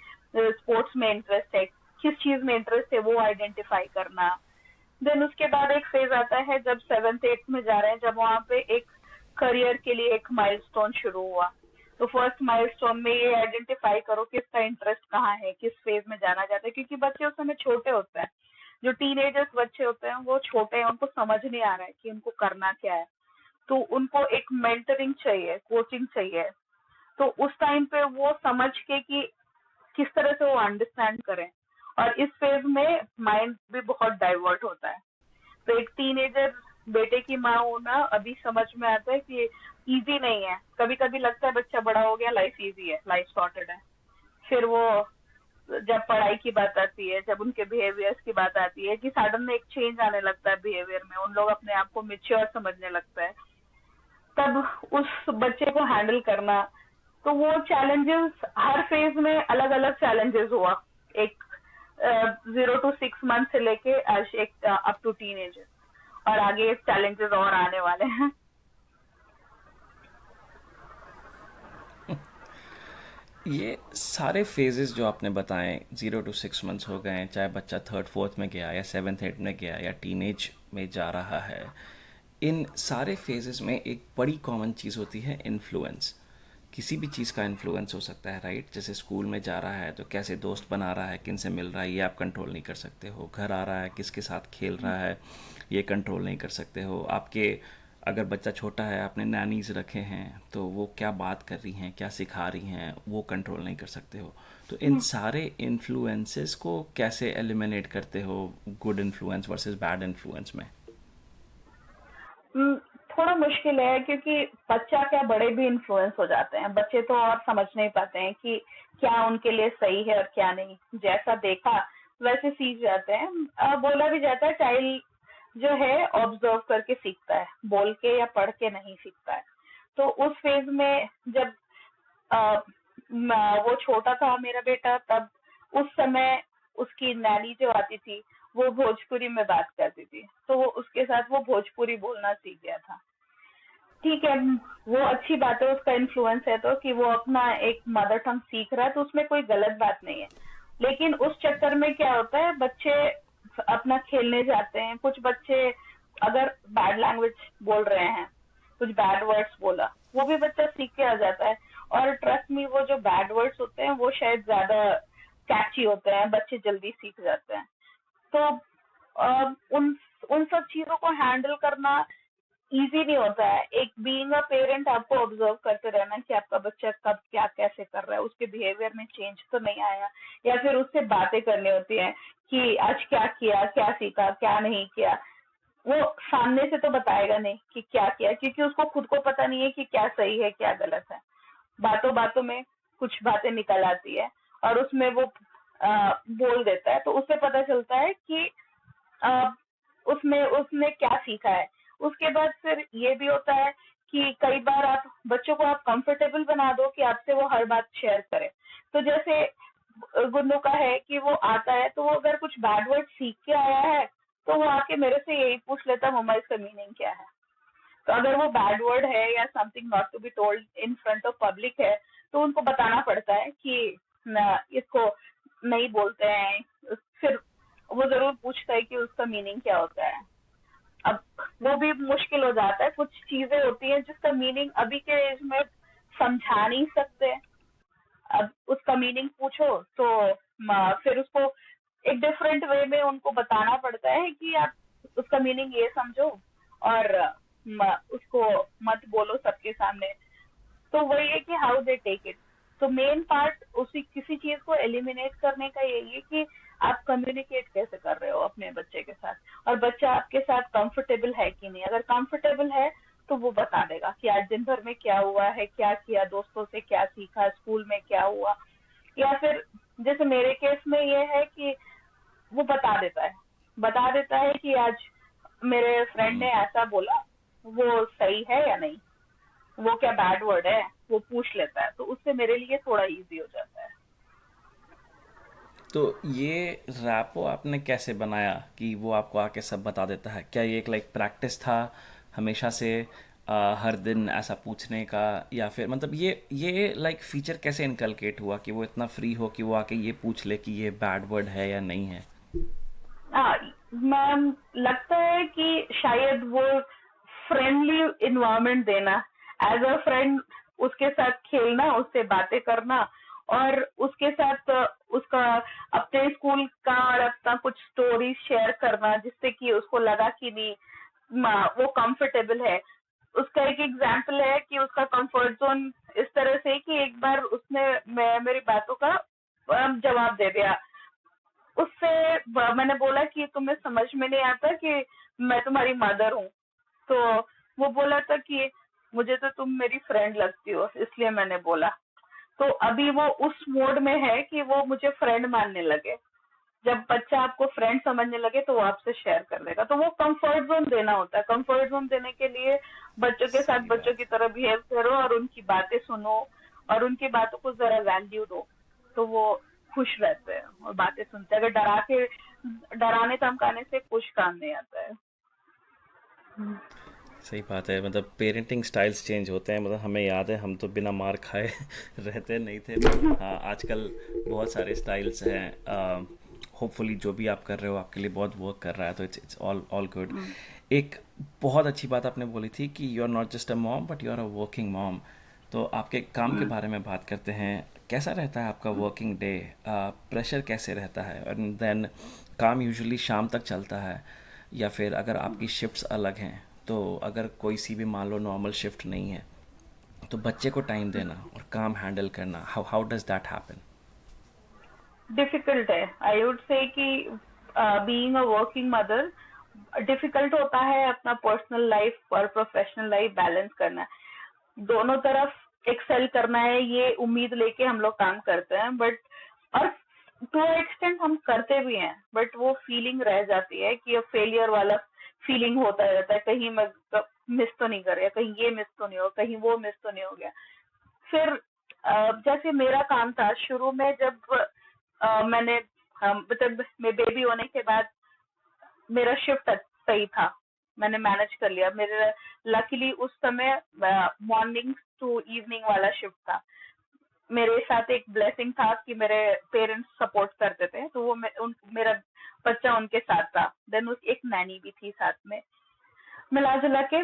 स्पोर्ट्स में इंटरेस्ट है, किस चीज में इंटरेस्ट है वो आइडेंटिफाई करना। देन उसके बाद एक फेज आता है जब सेवेंथ एट्थ में जा रहे हैं, जब वहाँ पे एक करियर के लिए एक माइलस्टोन शुरू हुआ। तो फर्स्ट माइलस्टोन में ये आइडेंटिफाई करो कि इसका इंटरेस्ट कहाँ है, किस फेज में जाना चाहते हैं, क्योंकि बच्चे उस समय छोटे होते हैं, जो टीनेजर्स बच्चे होते हैं वो छोटे हैं, उनको समझ नहीं आ रहा है कि उनको करना क्या है, तो उनको एक मेंटरिंग चाहिए, कोचिंग चाहिए। तो उस टाइम पे वो समझ के कि किस तरह से वो अंडरस्टैंड करें। और इस फेज में माइंड भी बहुत डाइवर्ट होता है, तो एक टीनेजर बेटे की माँ होना अभी समझ में आता है कि इजी नहीं है, कभी कभी लगता है बच्चा बड़ा हो गया, लाइफ इजी है, लाइफ सॉर्टेड है। फिर वो जब पढ़ाई की बात आती है, जब उनके बिहेवियर्स की बात आती है कि सडन में एक चेंज आने लगता है बिहेवियर में, उन लोग अपने आप को मिच्योर समझने लगता है, तब उस बच्चे को हैंडल करना। तो वो चैलेंजेस हर फेज में अलग अलग चैलेंजेस हुआ, एक 0 to 6 मंथ से लेके आज एक अप टू टीनेजर, और आगे चैलेंजेस और आने वाले हैं। ये सारे फेजेस जो आपने बताएं, 0 to 6 मंथ्स हो गए, चाहे बच्चा थर्ड फोर्थ में गया या सेवन्थ एट में गया या टीनेज में जा रहा है, इन सारे फेजेस में एक बड़ी कॉमन चीज़ होती है इन्फ्लुएंस। किसी भी चीज़ का इन्फ्लुएंस हो सकता है, राइट? जैसे स्कूल में जा रहा है तो कैसे दोस्त बना रहा है, किन से मिल रहा है, ये आप कंट्रोल नहीं कर सकते हो। घर आ रहा है, किसके साथ खेल रहा है, ये कंट्रोल नहीं कर सकते हो। आपके अगर बच्चा छोटा है, आपने नैनीज रखे हैं, तो वो क्या बात कर रही हैं, क्या सिखा रही हैं, वो कंट्रोल नहीं कर सकते हो। तो इन सारे इन्फ्लुएंसेस को कैसे एलिमिनेट करते हो, good influence versus bad influence में? हम्म, थोड़ा मुश्किल है क्योंकि बच्चा क्या, बड़े भी इन्फ्लुएंस हो जाते हैं, बच्चे तो और समझ नहीं पाते हैं कि क्या उनके लिए सही है और क्या नहीं, जैसा देखा वैसे सीख जाते हैं। बोला भी जाता है चाइल्ड जो है ऑब्जर्व करके सीखता है, बोल के या पढ़ के नहीं सीखता है। तो उस फेज में जब वो छोटा था मेरा बेटा, तब उस समय उसकी नानी जो आती थी वो भोजपुरी में बात करती थी, तो वो उसके साथ वो भोजपुरी बोलना सीख गया था। ठीक है, वो अच्छी बात है, उसका इन्फ्लुएंस है तो कि वो अपना एक मदर टंग सीख रहा है, तो उसमें कोई गलत बात नहीं है। लेकिन उस चक्कर में क्या होता है, बच्चे अपना खेलने जाते हैं, कुछ बच्चे अगर बैड लैंग्वेज बोल रहे हैं, कुछ बैड वर्ड्स बोला, वो भी बच्चा सीख के आ जाता है। और ट्रस्ट मी, वो जो बैड वर्ड्स होते हैं वो शायद ज्यादा कैची होते हैं, बच्चे जल्दी सीख जाते हैं। तो उन उन सब चीजों को हैंडल करना इजी नहीं होता है। एक बीइंग अ पेरेंट आपको ऑब्जर्व करते रहना कि आपका बच्चा कब क्या कैसे कर रहा है, उसके बिहेवियर में चेंज तो नहीं आया, या फिर उससे बातें करनी होती है कि आज क्या किया, क्या सीखा, क्या नहीं किया। वो सामने से तो बताएगा नहीं कि क्या किया, क्योंकि उसको खुद को पता नहीं है कि क्या सही है क्या गलत है। बातों बातों में कुछ बातें निकल आती है और उसमें वो बोल देता है, तो उससे पता चलता है कि उसमें उसने क्या सीखा है। उसके बाद फिर ये भी होता है कि कई बार आप बच्चों को आप कंफर्टेबल बना दो कि आपसे वो हर बात शेयर करे। तो जैसे गुन्नू का है कि वो आता है तो वो अगर कुछ बैड वर्ड सीख के आया है तो वो आके मेरे से यही पूछ लेता, मम्मा इसका मीनिंग क्या है। तो अगर वो बैड वर्ड है या something not to be told in front of public है तो उनको बताना पड़ता है कि इसको नहीं बोलते हैं। फिर वो जरूर पूछता है कि उसका मीनिंग क्या होता है। अब वो भी मुश्किल हो जाता है, कुछ चीजें होती हैं जिसका मीनिंग अभी के एज में समझा नहीं सकते। अब उसका मीनिंग पूछो तो फिर उसको एक डिफरेंट वे में उनको बताना पड़ता है कि आप उसका मीनिंग ये समझो और उसको मत बोलो सबके सामने। तो वही है कि हाउ दे टेक इट। तो मेन पार्ट उसी किसी चीज को एलिमिनेट करने का यही है कि आप कम्युनिकेट कैसे कर रहे हो अपने बच्चे के साथ और बच्चा आपके साथ कंफर्टेबल है कि नहीं। अगर कंफर्टेबल है तो वो बता देगा कि आज दिन भर में क्या हुआ है, क्या किया, दोस्तों से क्या सीखा, स्कूल में क्या हुआ। या फिर जैसे मेरे केस में ये है कि वो बता देता है कि आज मेरे फ्रेंड ने ऐसा बोला, वो सही है या नहीं, वो क्या बैड वर्ड है, वो पूछ लेता है। तो उससे मेरे लिए थोड़ा इजी हो जाता है। तो ये रैपो आपने कैसे बनाया कि वो आपको आके सब बता देता है? क्या ये एक लाइक प्रैक्टिस था हमेशा से, हर दिन ऐसा पूछने का, या फिर मतलब ये लाइक फीचर कैसे इनकलकेट हुआ कि वो इतना फ्री हो कि वो आके ये पूछ ले कि ये बैड वर्ड है या नहीं है? हाँ, मैम लगता है कि शायद वो फ्रेंडली इन्वायरमेंट देना, एज अ फ्रेंड उसके साथ खेलना, उससे बातें करना और उसके साथ उसका अपने स्कूल का और अपना कुछ स्टोरी शेयर करना जिससे कि उसको लगा कि नहीं वो कंफर्टेबल है। उसका एक एग्जाम्पल है कि उसका कंफर्ट जोन इस तरह से कि एक बार उसने मेरी बातों का जवाब दे दिया। उससे मैंने बोला कि तुम्हें समझ में नहीं आता कि मैं तुम्हारी मदर हूँ। तो वो बोला था कि मुझे तो तुम मेरी फ्रेंड लगती हो इसलिए मैंने बोला। तो अभी वो उस मोड में है कि वो मुझे फ्रेंड मानने लगे। जब बच्चा आपको फ्रेंड समझने लगे तो वो आपसे शेयर कर देगा। तो वो कंफर्ट जोन देना होता है। कंफर्ट जोन देने के लिए बच्चों के साथ सही बच्चों की बात। तरह बिहेव करो और उनकी बातें सुनो और उनकी बातों को जरा वैल्यू दो। तो वो खुश रहते हैं और बातें सुनते हैं। अगर डराने धमकाने से कुछ काम नहीं आता है। सही बात है, मतलब पेरेंटिंग स्टाइल्स चेंज होते हैं। मतलब हमें याद है हम तो बिना मार खाए रहते नहीं थे, बट हाँ आजकल बहुत सारे स्टाइल्स हैं। होपफुली जो भी आप कर रहे हो आपके लिए बहुत वर्क कर रहा है, तो इट्स ऑल ऑल गुड। एक बहुत अच्छी बात आपने बोली थी कि you are not just a mom but you are a working mom. तो आपके काम के बारे में बात करते हैं। कैसा रहता है आपका वर्किंग डे? प्रेशर कैसे रहता है? एंड देन काम यूजुअली शाम तक चलता है, या फिर अगर आपकी शिफ्ट्स अलग हैं, तो अगर कोई सी भी मान लो नॉर्मल शिफ्ट नहीं है, तो बच्चे को टाइम देना और काम हैंडल करना, how how does that happen? Difficult है। आई वुड से कि being a working mother difficult होता है अपना पर्सनल लाइफ और प्रोफेशनल लाइफ बैलेंस करना। दोनों तरफ एक्सेल करना है ये उम्मीद लेके हम लोग काम करते हैं। बट और टू एक्सटेंट हम करते भी हैं बट वो फीलिंग रह जाती है कि फेलियर वाला फीलिंग होता रहता है। कहीं मैं मिस तो नहीं कर रहा, कहीं ये मिस तो नहीं हो, कहीं वो मिस तो नहीं हो गया। फिर जैसे मेरा काम था शुरू में जब मैंने मतलब मैं बेबी होने के बाद मेरा शिफ्ट सही था, मैंने मैनेज कर लिया। मेरे लकीली उस समय मॉर्निंग टू इवनिंग वाला शिफ्ट था। मेरे साथ एक ब्लेसिंग था कि मेरे पेरेंट्स सपोर्ट करते थे तो वो मेरा बच्चा उनके साथ था। देन उस एक नैनी भी थी साथ में। मिला जुला के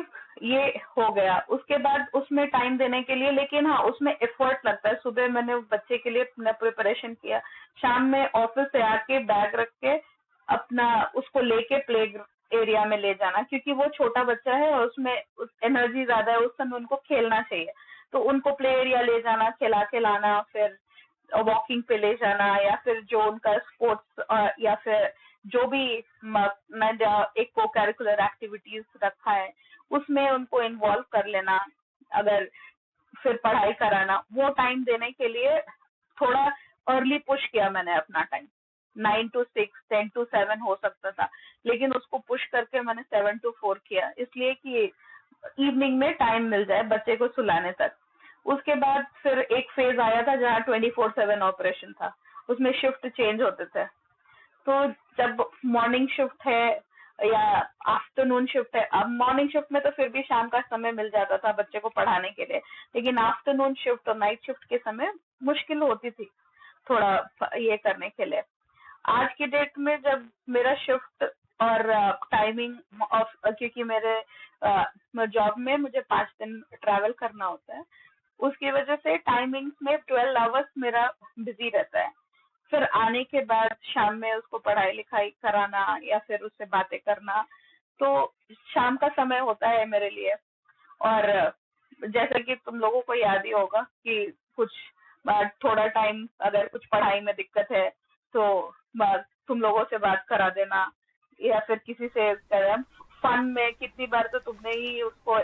ये हो गया। उसके बाद उसमें टाइम देने के लिए, लेकिन हाँ उसमें एफर्ट लगता है। सुबह मैंने बच्चे के लिए अपना प्रिपरेशन किया, शाम में ऑफिस से आके बैग रख के अपना उसको लेके प्ले एरिया में ले जाना, क्योंकि वो छोटा बच्चा है और उसमें एनर्जी ज्यादा है। उस समय उनको खेलना चाहिए तो उनको प्ले एरिया ले जाना, खिला के लाना, फिर वॉकिंग पे ले जाना, या फिर जो उनका स्पोर्ट्स या फिर जो भी मैं एक को करिकुलर एक्टिविटीज रखा है उसमें उनको इन्वॉल्व कर लेना। अगर फिर पढ़ाई कराना, वो टाइम देने के लिए थोड़ा अर्ली पुश किया मैंने अपना टाइम। 9 to 6, 10 to 7 हो सकता था, लेकिन उसको पुश करके मैंने 7 to 4 किया, इसलिए कि इवनिंग में टाइम मिल जाए बच्चे को सुलाने तक। उसके बाद फिर एक फेज आया था जहाँ 24/7 ऑपरेशन था, उसमें शिफ्ट चेंज होते थे। तो जब मॉर्निंग शिफ्ट है या आफ्टरनून शिफ्ट है, अब मॉर्निंग शिफ्ट में तो फिर भी शाम का समय मिल जाता था बच्चे को पढ़ाने के लिए, लेकिन आफ्टरनून शिफ्ट और नाइट शिफ्ट के समय मुश्किल होती थी थोड़ा ये करने के लिए। आज की डेट में जब मेरा शिफ्ट और टाइमिंग ऑफ, क्योंकि मेरे जॉब में मुझे 5 दिन ट्रैवल करना होता है, उसकी वजह से टाइमिंग्स में 12 आवर्स मेरा बिजी रहता है। फिर आने के बाद शाम में उसको पढ़ाई लिखाई कराना या फिर उससे बातें करना, तो शाम का समय होता है मेरे लिए। और जैसा कि तुम लोगों को याद ही होगा कि कुछ थोड़ा टाइम अगर कुछ पढ़ाई में दिक्कत है तो तुम लोगों से बात करा देना, या फिर किसी से फन में कितनी बार तो तुमने ही उसको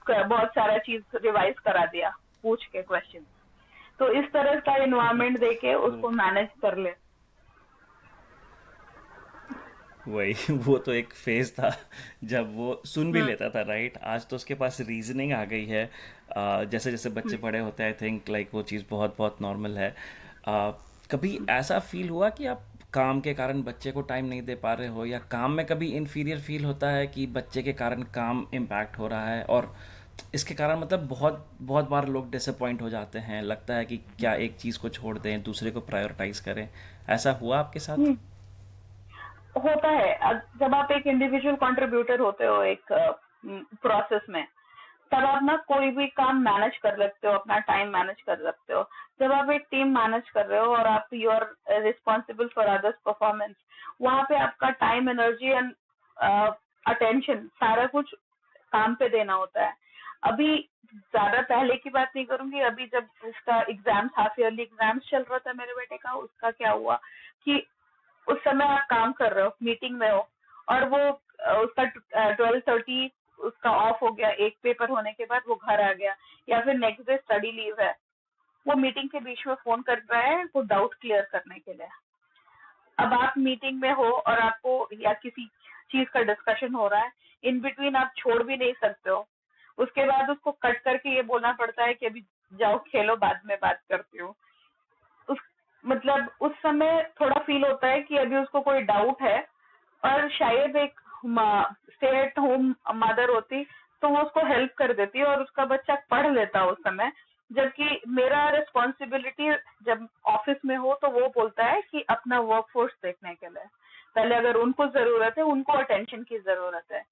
बहुत सारा चीज रिवाइज करा दिया पूछ के क्वेश्चन। तो इस तरह का इन्वायरमेंट देके उसको मैनेज कर ले। वही वो तो एक फेज था जब वो सुन भी हम्म। लेता था, राइट? आज तो उसके पास रीजनिंग आ गई है। जैसे जैसे बच्चे हम्म। बड़े होते हैं, आई थिंक लाइक वो चीज़ बहुत बहुत नॉर्मल है। कभी ऐसा फील हुआ कि आप काम के कारण बच्चे को टाइम नहीं दे पा रहे हो, या काम में कभी इन्फीरियर फील होता है कि बच्चे के कारण काम इम्पैक्ट हो रहा है, और इसके कारण मतलब बहुत बहुत बार लोग डिसअपॉइंट हो जाते हैं, लगता है कि क्या एक चीज़ को छोड़ दें, दूसरे को प्रायोरिटाइज करें? ऐसा हुआ आपके साथ? हम्म। होता है। जब आप एक इंडिविजुअल कंट्रीब्यूटर होते हो एक प्रोसेस में, तब आप ना कोई भी काम मैनेज कर सकते हो, अपना टाइम मैनेज कर सकते हो। जब आप एक टीम मैनेज कर रहे हो और आप you are responsible for others performance, वहां पे आपका टाइम, एनर्जी एंड अटेंशन सारा कुछ काम पे देना होता है। अभी ज्यादा पहले की बात नहीं करूंगी, अभी जब उसका एग्जाम्स, हाफ ईयरली एग्जाम्स चल रहा था मेरे बेटे का, उसका क्या हुआ कि उस समय आप काम कर रहे हो, मीटिंग में हो, और वो उसका 12:30 उसका ऑफ हो गया, एक पेपर होने के बाद वो घर आ गया, या फिर नेक्स्ट डे स्टडी लीव है, वो मीटिंग के बीच में फोन कर रहा है वो डाउट क्लियर करने के लिए। अब आप मीटिंग में हो और आपको या किसी चीज का डिस्कशन हो रहा है, इन बिटवीन आप छोड़ भी नहीं सकते हो। उसके बाद उसको कट करके ये बोलना पड़ता है कि अभी जाओ खेलो, बाद में बात करती हूँ। उस मतलब उस समय थोड़ा फील होता है कि अभी उसको कोई डाउट है, और शायद एक स्टे एट होम मदर होती तो वो उसको हेल्प कर देती और उसका बच्चा पढ़ लेता उस समय। जबकि मेरा रिस्पॉन्सिबिलिटी जब ऑफिस में हो तो वो बोलता है कि अपना वर्क फोर्स देखने के लिए पहले अगर उनको जरूरत है, उनको अटेंशन की जरूरत है,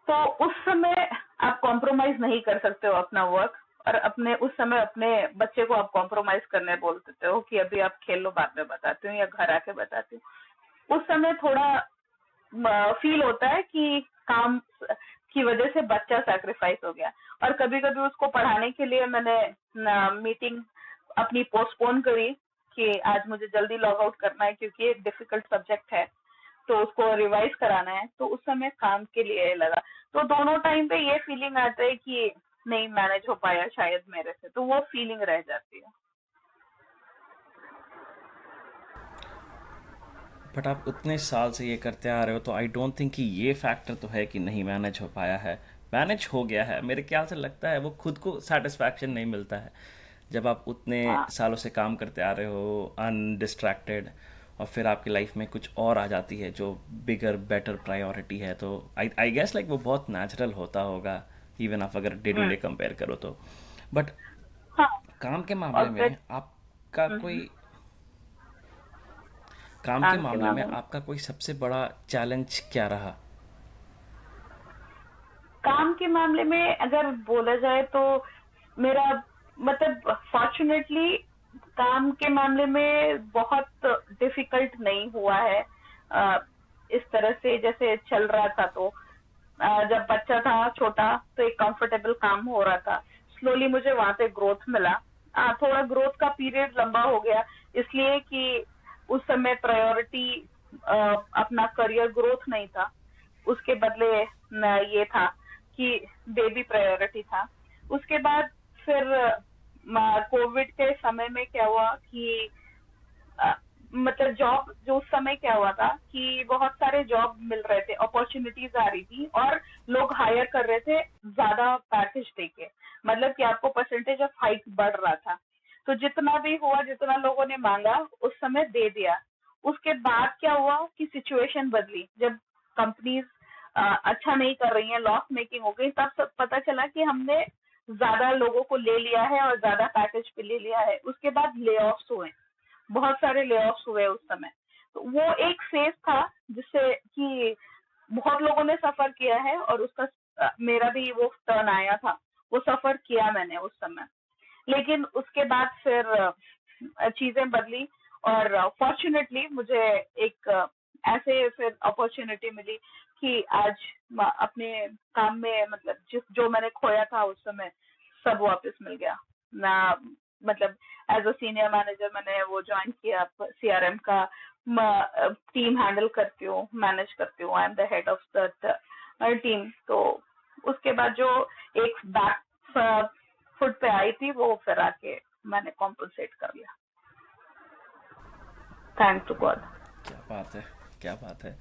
तो उस समय आप कॉम्प्रोमाइज नहीं कर सकते हो अपना वर्क, और अपने उस समय अपने बच्चे को आप कॉम्प्रोमाइज करने बोल देते हो कि अभी आप खेल लो, बाद में बताती हूँ या घर आके बताती हूँ। उस समय थोड़ा फील होता है कि काम की वजह से बच्चा सैक्रिफाइस हो गया। और कभी कभी उसको पढ़ाने के लिए मैंने मीटिंग अपनी पोस्टपोन करी कि आज मुझे जल्दी लॉग आउट करना है क्योंकि एक डिफिकल्ट सब्जेक्ट है, तो उसको रिवाइज कराना है, तो उस समय काम के लिए लगा। तो दोनों टाइम पे ये फीलिंग आता है कि नहीं मैनेज हो पाया शायद मेरे से, तो वो फीलिंग रह जाती है। बट आप उतने साल से ये करते आ रहे हो, तो आई डोंट थिंक कि ये फैक्टर तो है कि नहीं मैनेज हो पाया है। मैनेज हो गया है, मेरे ख्याल से लगता है वो खुद को सेटिस्फैक्शन नहीं मिलता है जब आप उतने हाँ। सालों से काम करते आ रहे हो अनडिस्ट्रैक्टेड, और फिर आपकी लाइफ में कुछ और आ जाती है जो बिगर बेटर प्रायोरिटी है। तो आई आई गेस लाइक वो बहुत नेचुरल होता होगा, इवन आप अगर day to hmm. Day compare करो तो। बट हाँ। काम के और मामले फिर में आपका कोई काम के काम के मामले में मामले में, आपका कोई सबसे बड़ा चैलेंज क्या रहा? काम के मामले में अगर बोला जाए तो मेरा मतलब फॉर्चुनेटली काम के मामले में बहुत डिफिकल्ट नहीं हुआ है। अ, इस तरह से जैसे चल रहा था, तो जब बच्चा था छोटा तो एक कंफर्टेबल काम हो रहा था, स्लोली मुझे वहां पे ग्रोथ मिला। थोड़ा ग्रोथ का पीरियड लंबा हो गया इसलिए कि उस समय प्रायोरिटी अपना करियर ग्रोथ नहीं था, उसके बदले ये था कि बेबी प्रायोरिटी था। उसके बाद फिर कोविड के समय में क्या हुआ कि मतलब जॉब जो उस समय क्या हुआ था कि बहुत सारे जॉब मिल रहे थे, अपॉर्चुनिटीज आ रही थी और लोग हायर कर रहे थे ज्यादा पैकेज देके, मतलब कि आपको परसेंटेज ऑफ हाइक बढ़ रहा था। तो जितना भी हुआ, जितना लोगों ने मांगा उस समय दे दिया। उसके बाद क्या हुआ कि सिचुएशन बदली, जब कंपनीज अच्छा नहीं कर रही हैं, लॉस मेकिंग हो गई, तब सब पता चला कि हमने ज्यादा लोगों को ले लिया है और ज्यादा पैकेज पे ले लिया है। उसके बाद ले ऑफ्स हुए, बहुत सारे ले ऑफ्स हुए उस समय। तो वो एक फेज था जिससे कि बहुत लोगों ने सफर किया है, और उसका मेरा भी वो टर्न आया था, वो सफर किया मैंने उस समय। लेकिन उसके बाद फिर चीजें बदली, और फॉर्चुनेटली मुझे एक ऐसे फिर अपॉर्चुनिटी मिली कि आज अपने काम में, मतलब जिस जो मैंने खोया था उस समय, सब वापस मिल गया ना। मतलब एज अ सीनियर मैनेजर मैंने वो ज्वाइन किया, सीआरएम का टीम हैंडल करती हूँ, मैनेज करती हूँ, I am the head of that team. तो उसके बाद जो एक बैक फुट पे आई थी, वो फिर आके मैंने कॉम्पनसेट कर लिया, थैंक टू गॉड। क्या बात है, क्या बात है।